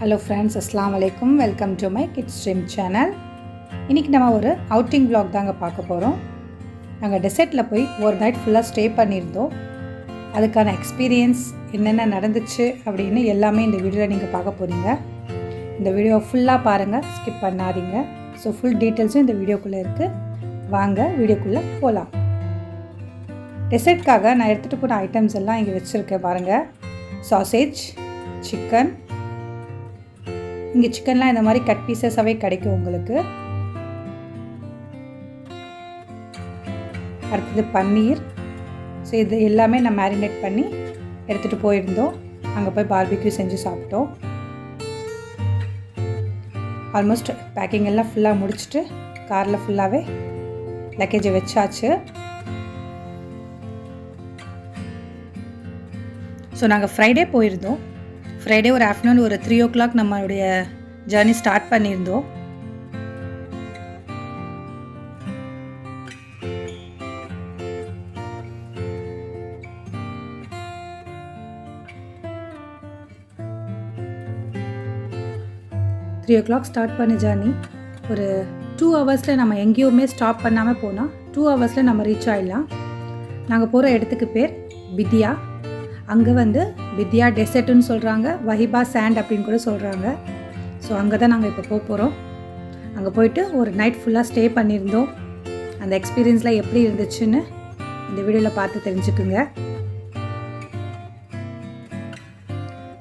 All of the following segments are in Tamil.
ஹலோ ஃப்ரெண்ட்ஸ், அஸ்ஸலாமு அலைக்கும். Welcome to my kids dream channel. இன்றைக்கி நம்ம ஒரு அவுட்டிங் vlog தாங்க பார்க்க போகிறோம். நாங்கள் டெசர்ட்டில் போய் ஒரு நைட் ஃபுல்லாக ஸ்டே பண்ணியிருந்தோம். அதுக்கான எக்ஸ்பீரியன்ஸ் என்னென்ன நடந்துச்சு அப்படின்னு எல்லாமே இந்த வீடியோவில் நீங்கள் பார்க்க போகிறீங்க. இந்த வீடியோ ஃபுல்லாக பாருங்கள், ஸ்கிப் பண்ணாதீங்க. ஸோ ஃபுல் டீட்டெயில்ஸும் இந்த வீடியோக்குள்ளே இருக்குது. வாங்க வீடியோக்குள்ளே போகலாம். டெசர்ட்காக நான் எடுத்துகிட்டு போன ஐட்டம்ஸ் எல்லாம் இங்கே வச்சுருக்கேன் பாருங்கள். சாசேஜ், சிக்கன், இங்கே சிக்கன்லாம் இந்த மாதிரி கட் பீசஸாகவே கிடைக்கும் உங்களுக்கு. அடுத்தது பன்னீர். ஸோ இது எல்லாமே நான் மேரினேட் பண்ணி எடுத்துகிட்டு போயிருந்தோம். அங்கே போய் பார்பிக்யூ செஞ்சு சாப்பிட்டோம். ஆல்மோஸ்ட் பேக்கிங் எல்லாம் ஃபுல்லாக முடிச்சுட்டு காரில் ஃபுல்லாகவே லக்கேஜை வச்சாச்சு. ஸோ நாங்கள் ஃப்ரைடே போயிருந்தோம். ஃப்ரைடே ஒரு ஆஃப்டர்நூன் ஒரு 3 o'clock நம்மளுடைய ஜர்னி ஸ்டார்ட் பண்ணியிருந்தோம். த்ரீ ஓ கிளாக் ஸ்டார்ட் பண்ண ஜர்னி ஒரு 2 hours நம்ம எங்கேயுமே ஸ்டாப் பண்ணாமல் போனால் 2 hours நம்ம ரீச் ஆகிடலாம். நாங்கள் போகிற இடத்துக்கு பேர் பிதியா. அங்கே பிதியா டெசர்ட்டுன்னு சொல்கிறாங்க, வஹிபா சாண்ட் அப்படின்னு கூட சொல்கிறாங்க. ஸோ அங்கே தான் நாங்கள் இப்போ போகிறோம். அங்கே போயிட்டு ஒரு நைட் ஃபுல்லாக ஸ்டே பண்ணியிருந்தோம். அந்த எக்ஸ்பீரியன்ஸ்லாம் எப்படி இருந்துச்சுன்னு இந்த வீடியோவில் பார்த்து தெரிஞ்சுக்குங்க.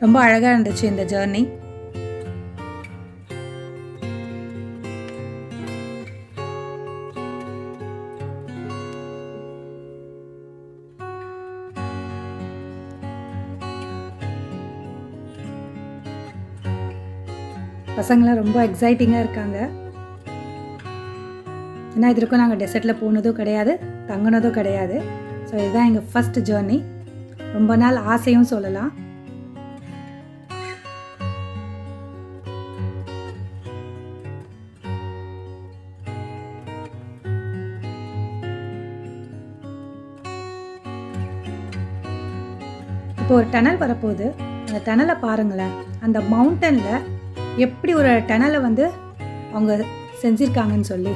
ரொம்ப அழகாக இருந்துச்சு இந்த ஜர்னி. பசங்களாம் ரொம்ப எக்ஸைட்டிங்காக இருக்காங்க. ஏன்னா இது வரைக்கும் நாங்கள் டெசர்ட்டில் போனதும் கிடையாது, தங்கினதும் கிடையாது. ஸோ இதுதான் எங்கள் ஃபஸ்ட் ஜேர்னி. ரொம்ப நாள் ஆசையும் சொல்லலாம். இப்போ ஒரு டனல் வரப்போகுது. அந்த டனலை பாருங்களேன். அந்த மவுண்டனில் எப்படி ஒரு டனலை அவங்க செஞ்சுருக்காங்கன்னு சொல்லி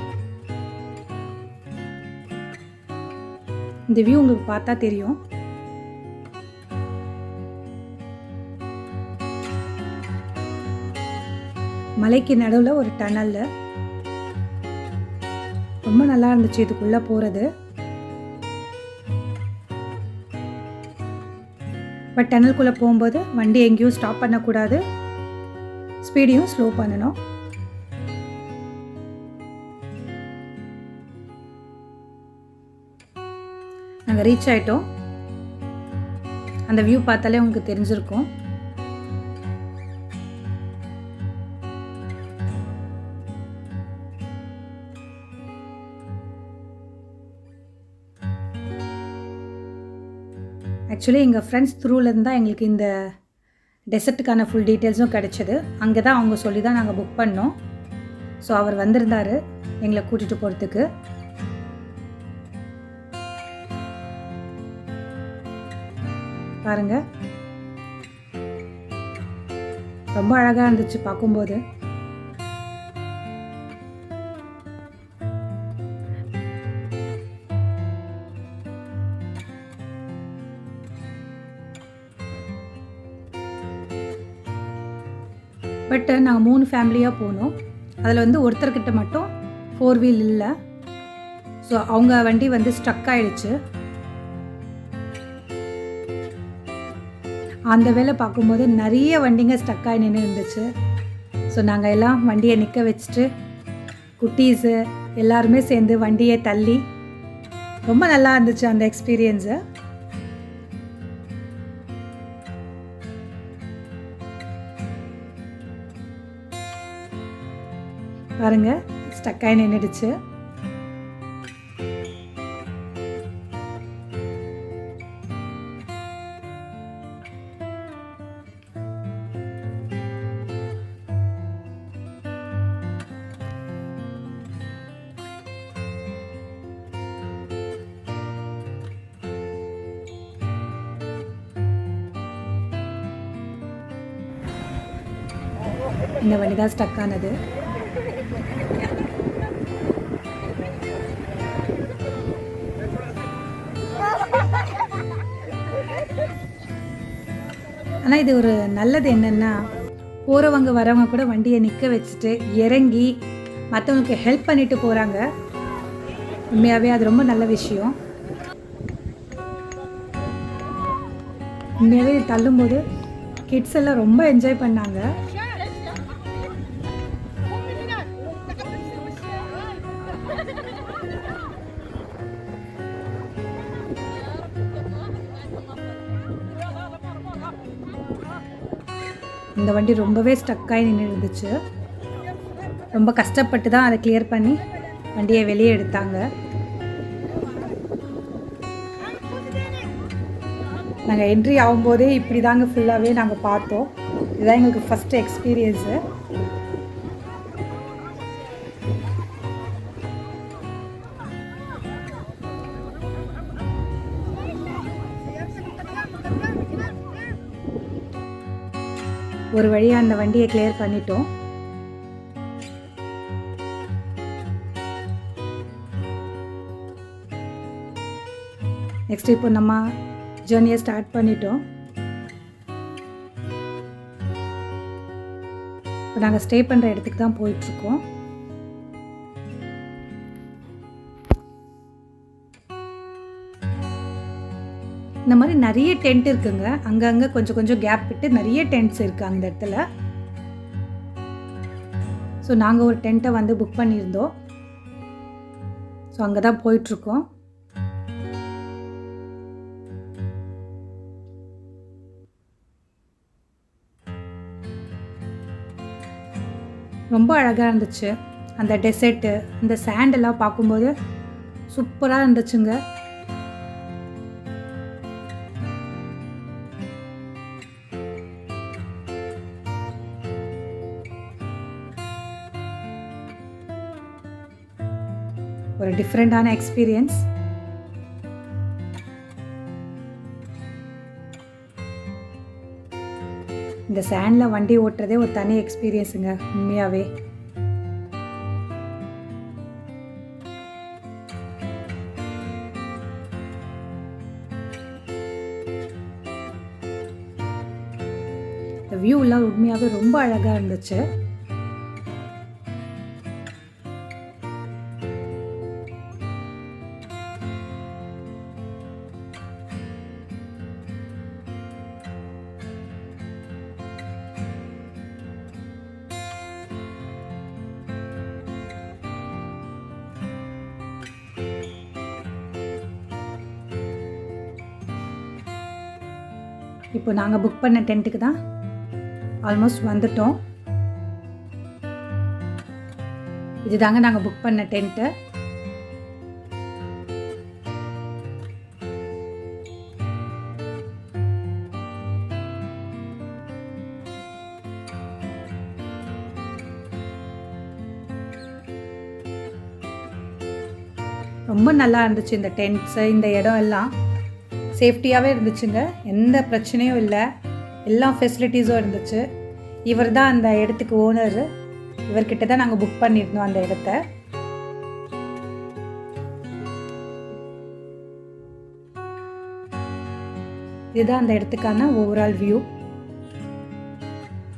இந்த வியூ உங்களுக்கு பார்த்தா தெரியும். மலைக்கு நடுவில் ஒரு டனல்ல ரொம்ப நல்லா இருந்துச்சு இதுக்குள்ள போறது. பட் டனலுக்குள்ள போகும்போது வண்டி எங்கேயும் ஸ்டாப் பண்ணக்கூடாது, ஸ்பீடையும் ஸ்லோ பண்ணணும். நாங்கள் ரீச் ஆகிட்டோம். அந்த வியூ பார்த்தாலே உங்களுக்கு தெரிஞ்சிருக்கும். ஆக்சுவலி எங்கள் ஃப்ரெண்ட்ஸ் த்ரூலேருந்து தான் எங்களுக்கு இந்த டெசர்ட்டுக்கான ஃபுல் டீட்டெயில்ஸும் கிடச்சிது. அங்கே தான் அவங்க சொல்லி தான் நாங்கள் புக் பண்ணோம். ஸோ அவர் வந்திருந்தார் எங்களை கூட்டிகிட்டு போகிறதுக்கு. பாருங்க, ரொம்ப அழகாக இருந்துச்சு பார்க்கும்போது. பட் நாங்கள் 3 ஃபேமிலியாக போனோம். அதில் ஒருத்தர்கிட்ட மட்டும் 4 wheel இல்லை. ஸோ அவங்க வண்டி ஸ்ட்ரக் ஆகிடுச்சு. அந்த வேலை பார்க்கும்போது நிறைய வண்டிங்க ஸ்ட்ரக் ஆகி நின்று இருந்துச்சு. ஸோ நாங்கள் எல்லாம் வண்டியை நிற்க வச்சுட்டு குட்டீஸு எல்லாருமே சேர்ந்து வண்டியை தள்ளி ரொம்ப நல்லா இருந்துச்சு அந்த எக்ஸ்பீரியன்ஸு. பாருங்க, ஸ்டக் ஆகி நின்றுடுச்சு. இந்த வண்டி தான் ஸ்டக் ஆனது. ஆனால் இது ஒரு நல்லது என்னென்னா, போகிறவங்க வரவங்க கூட வண்டியை நிற்க வச்சுட்டு இறங்கி மற்றவங்களுக்கு ஹெல்ப் பண்ணிட்டு போகிறாங்க. உண்மையாகவே அது ரொம்ப நல்ல விஷயம். உண்மையாகவே தள்ளும்போது கிட்ஸ் எல்லாம் ரொம்ப என்ஜாய் பண்ணாங்க. இந்த வண்டி ரொம்பவே ஸ்டக்காகி நின்று இருந்துச்சு. ரொம்ப கஷ்டப்பட்டு தான் அதை கிளியர் பண்ணி வண்டியை வெளியே எடுத்தாங்க. நாங்கள் என்ட்ரி ஆகும்போதே இப்படி தாங்க ஃபுல்லாகவே நாங்கள் பார்த்தோம். இதுதான் எங்களுக்கு ஃபஸ்ட்டு எக்ஸ்பீரியன்ஸு. ஒரு வழியாக அந்த வண்டியை கிளியர் பண்ணிட்டோம். நெக்ஸ்ட் இப்போ நம்ம ஜர்னியை ஸ்டார்ட் பண்ணிட்டோம். இப்போ நாங்கள் ஸ்டே பண்ணுற இடத்துக்கு தான் போயிட்டுருக்கோம். இந்த மாதிரி நிறைய டென்ட் இருக்குங்க. அங்கங்கே கொஞ்சம் கொஞ்சம் கேப் விட்டு நிறைய டென்ட்ஸ் இருக்குது அந்த இடத்துல. ஸோ நாங்கள் ஒரு டென்ட்டை வந்து புக் பண்ணியிருந்தோம். ஸோ அங்கே தான் போயிட்டுருக்கோம். ரொம்ப அழகாக இருந்துச்சு. அந்த டெசர்ட்டு, அந்த சாண்டெல்லாம் பார்க்கும்போது சூப்பராக இருந்துச்சுங்க. ஒரு டிஃப்ரெண்டான எக்ஸ்பீரியன்ஸ். இந்த சாண்டில் வண்டி ஓட்டுறதே ஒரு தனி எக்ஸ்பீரியன்ஸுங்க உண்மையாகவே. இந்த வியூலாம் உண்மையாகவே ரொம்ப அழகாக இருந்துச்சு. இப்போ நாங்கள் புக் பண்ண டென்ட்டுக்கு தான் ஆல்மோஸ்ட் வந்துட்டோம். இதுதாங்க நாங்கள் புக் பண்ண டென்ட்டு. ரொம்ப நல்லா இருந்துச்சு இந்த டென்ட்ஸு, இந்த இடம் எல்லாம் சேஃப்டியாகவே இருந்துச்சுங்க. எந்த பிரச்சனையும் இல்லை, எல்லா ஃபெசிலிட்டிஸும் இருந்துச்சு. இவர் தான் அந்த இடத்துக்கு ஓனரு. இவர்கிட்ட தான் நாங்கள் புக் பண்ணியிருந்தோம் அந்த இடத்த. இதுதான் அந்த இடத்துக்கான ஓவரால் வியூ.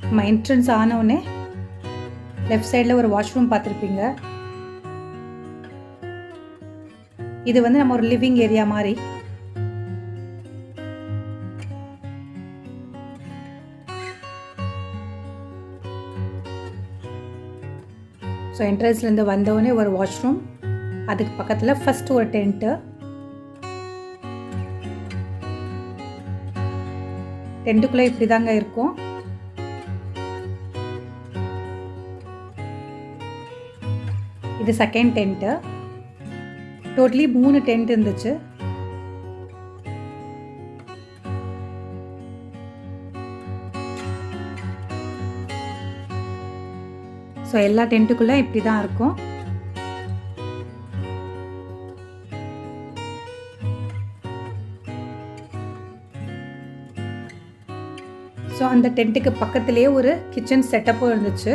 நம்ம என்ட்ரன்ஸ் ஆனவுடனே லெஃப்ட் சைடில் ஒரு வாஷ்ரூம் பார்த்துருப்பீங்க. இது வந்து நம்ம ஒரு லிவிங் ஏரியா மாதிரி. ஸோ என்ட்ரன்ஸ்லேருந்து வந்தவுடனே ஒரு வாஷ்ரூம், அதுக்கு பக்கத்தில் ஃபஸ்ட்டு ஒரு டென்ட்டு. டென்ட்டுக்குள்ளே இப்படி தாங்க இருக்கும். இது செகண்ட் டென்ட்டு. டோட்டலி 3 டென்ட் இருந்துச்சு. ஸோ எல்லா டென்ட்டுக்குள்ளே இப்படி தான் இருக்கும். ஸோ அந்த டென்ட்டுக்கு பக்கத்துலேயே ஒரு கிச்சன் செட்டப்பும் இருந்துச்சு.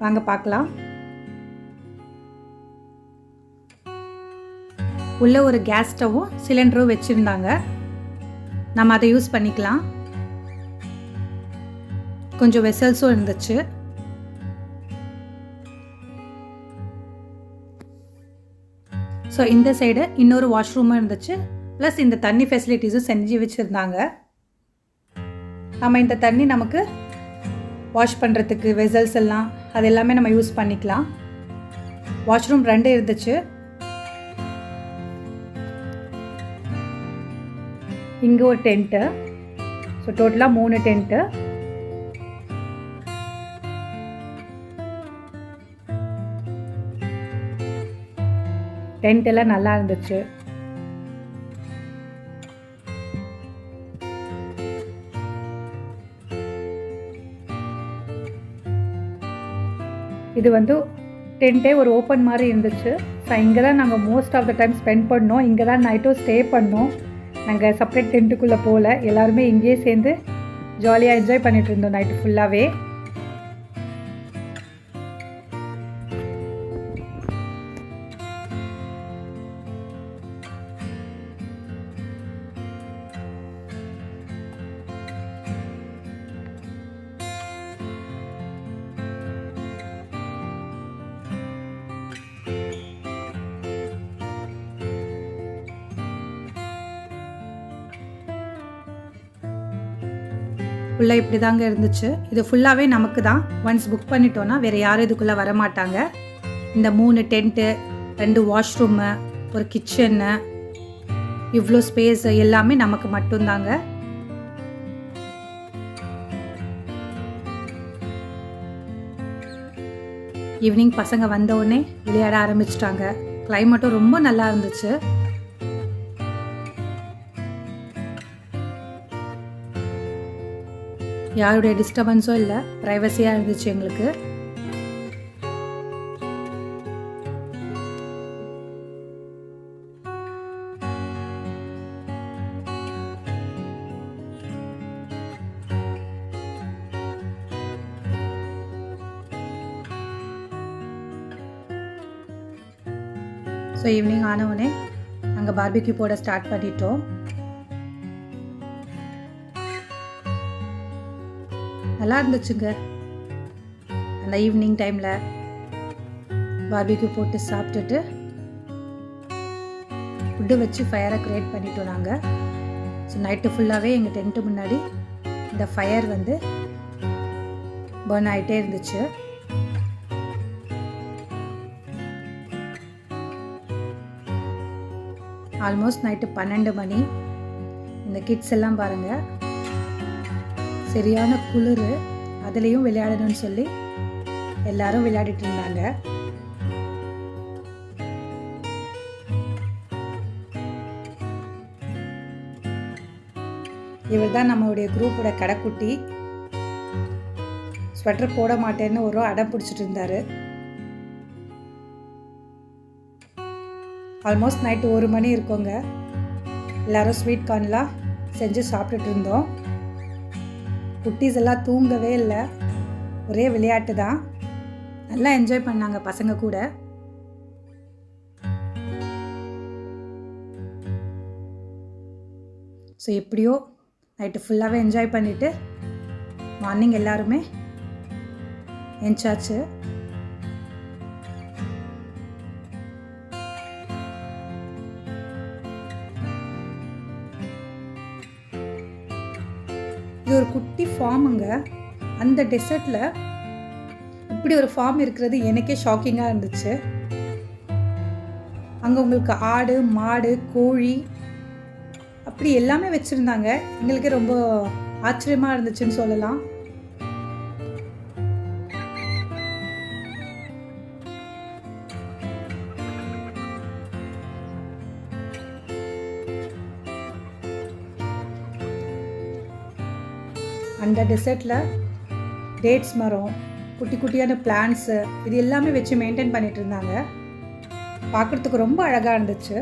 வாங்க பார்க்கலாம். உள்ள ஒரு கேஸ் ஸ்டவ்வும் சிலிண்டரும் வச்சுருந்தாங்க. நம்ம அதை யூஸ் பண்ணிக்கலாம். கொஞ்சம் வெசல்ஸும் இருந்துச்சு. ஸோ இந்த சைடு இன்னொரு வாஷ்ரூமும் இருந்துச்சு. ப்ளஸ் இந்த தண்ணி ஃபெசிலிட்டிஸும் செஞ்சு வச்சுருந்தாங்க. நம்ம இந்த தண்ணி நமக்கு வாஷ் பண்ணுறதுக்கு வெசல்ஸ் எல்லாம் அது எல்லாமே நம்ம யூஸ் பண்ணிக்கலாம். வாஷ்ரூம் 2 இருந்துச்சு. இங்கே ஒரு டென்ட்டு. ஸோ டோட்டலாக 3 டென்ட்டு. டென்ட் எல்லாம் நல்லா இருந்துச்சு. இது வந்து டென்ட்டே ஒரு ஓப்பன் மாதிரி இருந்துச்சு. ஸோ இங்கே தான் நாங்கள் most of the time spend பண்ணோம். இங்கே தான் நைட்டும் ஸ்டே பண்ணோம். நாங்கள் செப்பரேட் டென்ட்டுக்குள்ளே போகல. எல்லாருமே இங்கேயே சேர்ந்து ஜாலியாக என்ஜாய் பண்ணிகிட்டு இருந்தோம் நைட்டு ஃபுல்லாகவே. ஃபுல்லாக இப்படி தாங்க இருந்துச்சு. இது ஃபுல்லாகவே நமக்கு தான். ஒன்ஸ் புக் பண்ணிட்டோன்னா வேறு யாரும் இதுக்குள்ளே வரமாட்டாங்க. இந்த 3 டென்ட்டு, 2 வாஷ்ரூமு, ஒரு கிச்சனு, இவ்வளோ ஸ்பேஸ் எல்லாமே நமக்கு மட்டும்தாங்க. ஈவினிங் பசங்க வந்தவுடனே விளையாட ஆரம்பிச்சிட்டாங்க. கிளைமேட்டும் ரொம்ப நல்லா இருந்துச்சு. யாருடைய டிஸ்டர்பன்ஸும் இல்லை. ப்ரைவசியாக இருந்துச்சு எங்களுக்கு. ஸோ ஈவினிங் ஆனவுடனே நாங்கள் பார்பிக்யூ போட ஸ்டார்ட் பண்ணிட்டோம். நல்லா இருந்துச்சுங்க. அந்த ஈவினிங் டைமில் பார்பிக்யூ போட்டு சாப்பிட்டுட்டு ஃபுட்டு வச்சு ஃபயரை க்ரியேட் பண்ணிட்டோம் நாங்கள். ஸோ நைட்டு ஃபுல்லாகவே எங்கள் டென்ட்டு முன்னாடி இந்த ஃபயர் வந்து பர்ன் ஆகிட்டே இருந்துச்சு. ஆல்மோஸ்ட் நைட்டு 12 மணி. இந்த கிட்ஸ் எல்லாம் பாருங்கள், சரியான குளிர். அதுலேயும் விளையாடணும்னு சொல்லி எல்லாரும் விளையாடிட்டு இருந்தாங்க. இவர் தான் நம்மளுடைய குரூப்போட கடைக்குட்டி. ஸ்வெட்டர் போட மாட்டேன்னு ஒரு அடம் பிடிச்சிட்டு இருந்தார். ஆல்மோஸ்ட் நைட்டு 1 மணி இருக்குங்க. எல்லோரும் ஸ்வீட் கார்ன்லாம் செஞ்சு சாப்பிட்டுட்டு இருந்தோம். குட்டீஸ் எல்லாம் தூங்கவே இல்லை. ஒரே விளையாட்டு தான். நல்லா என்ஜாய் பண்ணாங்க பசங்க கூட. ஸோ எப்படியோ நைட்டு ஃபுல்லாகவே என்ஜாய் பண்ணிவிட்டு மார்னிங் எல்லாருமே எஞ்சாச்சு. இது ஒரு குட்டி ஃபார்முங்க. அந்த டெசர்ட்டில் இப்படி ஒரு ஃபார்ம் இருக்கிறது எனக்கே ஷாக்கிங்காக இருந்துச்சு. அங்கே உங்களுக்கு ஆடு, மாடு, கோழி அப்படி எல்லாமே வச்சுருந்தாங்க. எங்களுக்கே ரொம்ப ஆச்சரியமாக இருந்துச்சுன்னு சொல்லலாம். அந்த டெசர்ட்டில் டேட்ஸ் மரம், குட்டி குட்டியான பிளான்ட்ஸு இது எல்லாமே வச்சு மெயின்டைன் பண்ணிகிட்டு இருந்தாங்க. பார்க்குறதுக்கு ரொம்ப அழகாக இருந்துச்சு.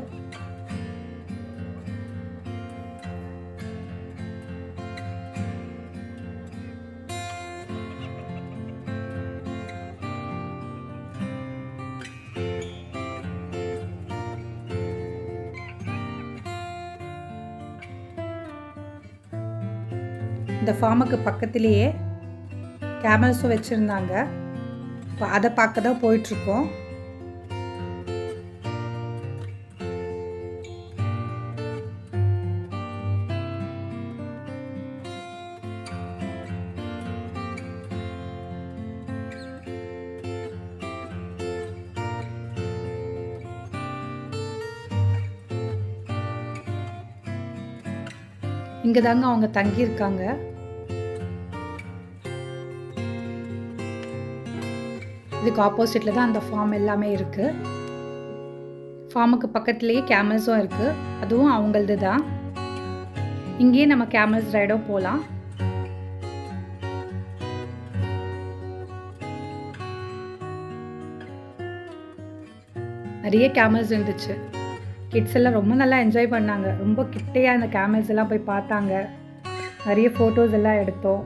இந்த ஃபார்முக்கு பக்கத்துலேயே கேமல்ஸும் வச்சுருந்தாங்க. இப்போ அதை பார்க்க தான் போயிட்டுருக்கோம். இங்கே தாங்க அவங்க தங்கியிருக்காங்க. இதுக்கு ஆப்போசிட்டில் தான் அந்த ஃபார்ம் எல்லாமே இருக்குது. ஃபார்முக்கு பக்கத்துலேயே கேமல்ஸும் இருக்குது, அதுவும் அவங்களது தான். இங்கேயே நம்ம கேமல்ஸ் ரைடும் போகலாம். நிறைய கேமல்ஸ் இருந்துச்சு. கிட்ஸ் எல்லாம் ரொம்ப நல்லா என்ஜாய் பண்ணாங்க. ரொம்ப கிட்டையாக அந்த கேமல்ஸ் எல்லாம் போய் பார்த்தாங்க. நிறைய ஃபோட்டோஸ் எல்லாம் எடுத்தோம்.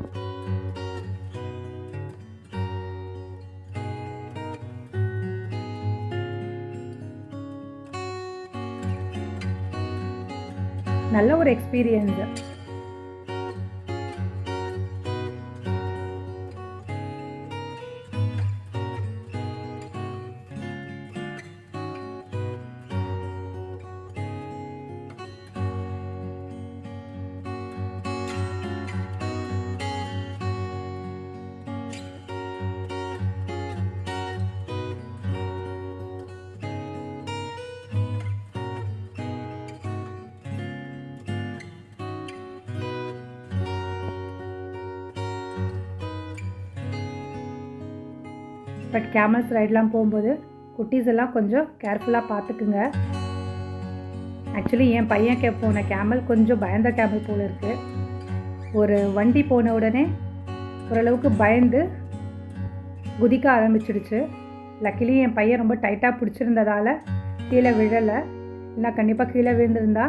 நல்ல ஒரு எக்ஸ்பீரியன்ஸ். பட் கேமல்ஸ் ரைட்லாம் போகும்போது குட்டீஸ் எல்லாம் கொஞ்சம் கேர்ஃபுல்லாக பார்த்துக்குங்க. ஆக்சுவலி என் பையன் போன கேமல் கொஞ்சம் பயந்த கேமல் போல் இருக்குது. ஒரு வண்டி போன உடனே ஓரளவுக்கு பயந்து குதிக்க ஆரம்பிச்சிடுச்சு. லக்கிலி என் பையன் ரொம்ப டைட்டாக பிடிச்சிருந்ததால் கீழே விழலை. இல்லை கண்டிப்பாக கீழே விழுந்திருந்தா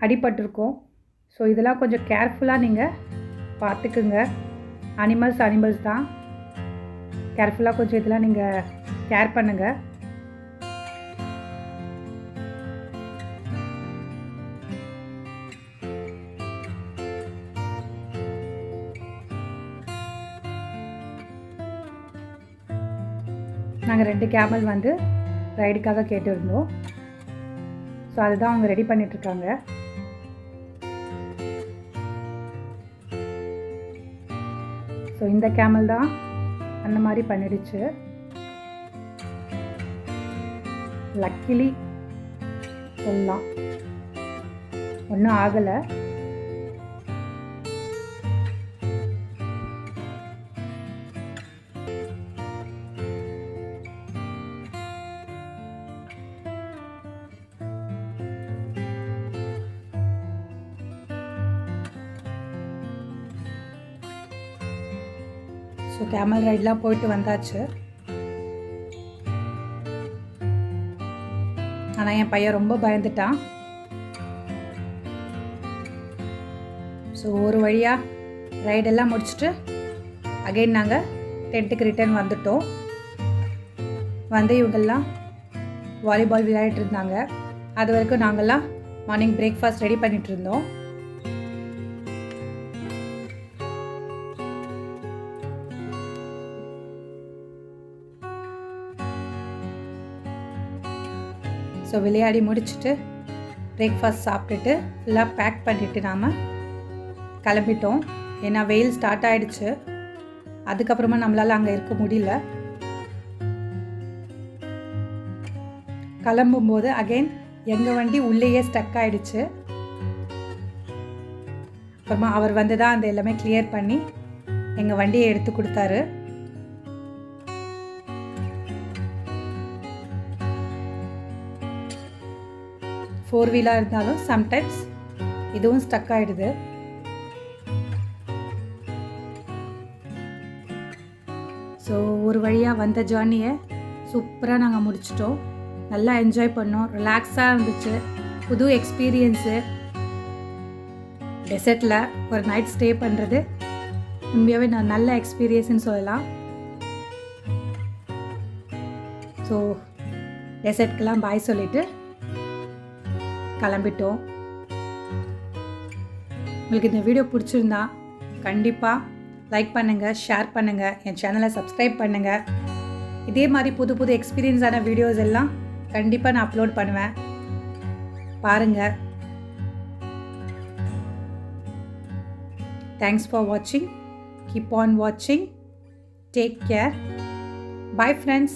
அடிபட்டிருக்கோம். ஸோ இதெல்லாம் கொஞ்சம் கேர்ஃபுல்லாக நீங்கள் பார்த்துக்குங்க. அனிமல்ஸ் தான். கேர்ஃபுல்லாக கொஞ்சம் இதெல்லாம் நீங்கள் கேர் பண்ணுங்கள். நாங்கள் 2 கேமல் வந்து ரைடுக்காக கேட்டிருந்தோம். ஸோ அதுதான் அவங்க ரெடி பண்ணிகிட்ருக்காங்க. ஸோ இந்த கேமல் தான் அந்த மாதிரி பண்ணிடுச்சு. லக்கிலி சொல்லலாம், ஒன்றும் ஆகலை. ஸோ கேமல் ரைட்லாம் போயிட்டு வந்தாச்சு. ஆனால் என் பையன் ரொம்ப பயந்துட்டான். ஸோ ஒரு வழியாக ரைடெல்லாம் முடிச்சுட்டு அகைன் நாங்கள் டென்ட்டுக்கு ரிட்டர்ன் வந்துட்டோம். வந்து இவங்கெல்லாம் வாலிபால் விளையாடிட்டு இருந்தாங்க. அது வரைக்கும் நாங்கள்லாம் மார்னிங் பிரேக்ஃபாஸ்ட் ரெடி பண்ணிகிட்டு இருந்தோம். ஸோ விளையாடி முடிச்சுட்டு பிரேக்ஃபாஸ்ட் சாப்பிட்டுட்டு ஃபுல்லாக பேக் பண்ணிவிட்டு நாம் கிளம்பிட்டோம். ஏன்னா வெயில் ஸ்டார்ட் ஆகிடுச்சு. அதுக்கப்புறமா நம்மளால் அங்கே இருக்க முடியல. கிளம்பும்போது அகைன் எங்கள் வண்டி உள்ளேயே ஸ்டக் ஆகிடுச்சு. அப்புறமா அவர் வந்து தான் அந்த எல்லாமே கிளியர் பண்ணி எங்கள் வண்டியை எடுத்து கொடுத்தாரு. ஃபோர் வீலாக இருந்தாலும் சம்டைம்ஸ் இதுவும் ஸ்டக் ஆகிடுது. ஸோ ஒரு வழியாக வந்த ஜேர்னியை சூப்பராக நாங்கள் முடிச்சிட்டோம். நல்லா என்ஜாய் பண்ணோம். ரிலாக்ஸாக இருந்துச்சு. புது எக்ஸ்பீரியன்ஸு. டெசர்ட்டில் ஒரு நைட் ஸ்டே பண்ணுறது உண்மையாகவே நான் நல்ல எக்ஸ்பீரியன்ஸ்னு சொல்லலாம். ஸோ டெசர்ட்க்கெல்லாம் பாய் சொல்லிவிட்டு கிளம்பிட்டோம். உங்களுக்கு இந்த வீடியோ பிடிச்சிருந்தா கண்டிப்பாக லைக் பண்ணுங்கள், ஷேர் பண்ணுங்கள், என் சேனலை சப்ஸ்கிரைப் பண்ணுங்கள். இதே மாதிரி புது புது எக்ஸ்பீரியன்ஸான வீடியோஸ் எல்லாம் கண்டிப்பாக நான் அப்லோட் பண்ணுவேன். பாருங்கள். தேங்க்ஸ் ஃபார் வாட்சிங். Keep on watching. Take care. Bye friends.